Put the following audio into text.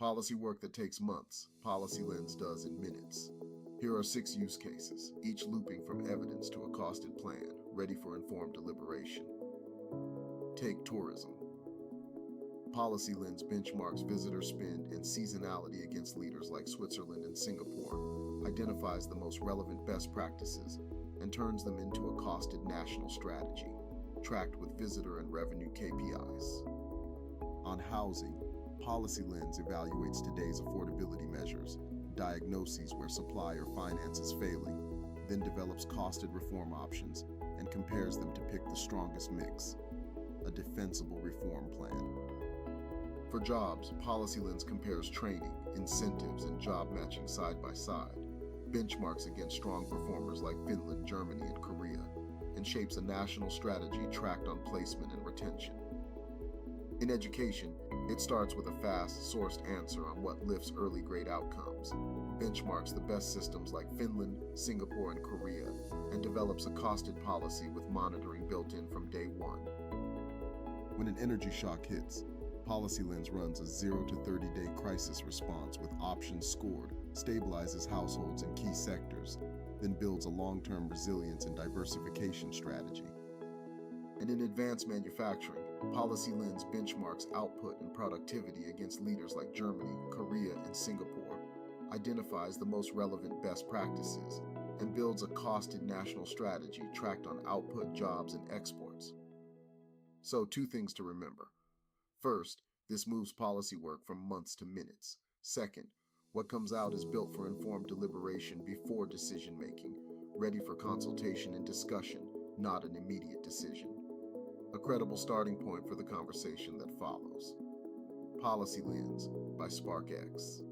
Policy work that takes months, PolicyLens does in minutes. Here are 6 use cases, each looping from evidence to a costed plan, ready for informed deliberation. Take tourism. PolicyLens benchmarks visitor spend and seasonality against leaders like Switzerland and Singapore, identifies the most relevant best practices, and turns them into a costed national strategy, tracked with visitor and revenue KPIs. On housing, PolicyLens evaluates today's affordability measures, diagnoses where supply or finance is failing, then develops costed reform options and compares them to pick the strongest mix, a defensible reform plan. For jobs, PolicyLens compares training, incentives, and job matching side by side, benchmarks against strong performers like Finland, Germany, and Korea, and shapes a national strategy tracked on placement and retention. In education, it starts with a fast, sourced answer on what lifts early grade outcomes, benchmarks the best systems like Finland, Singapore, and Korea, and develops a costed policy with monitoring built in from day one. When an energy shock hits, PolicyLens runs a 0 to 30-day crisis response with options scored, stabilizes households in key sectors, then builds a long-term resilience and diversification strategy. And in advanced manufacturing, PolicyLens benchmarks output and productivity against leaders like Germany, Korea, and Singapore, identifies the most relevant best practices, and builds a costed national strategy tracked on output, jobs, and exports. So 2 things to remember. First, this moves policy work from months to minutes. Second, what comes out is built for informed deliberation before decision-making, ready for consultation and discussion, not an immediate decision. A credible starting point for the conversation that follows. PolicyLens by SparkX.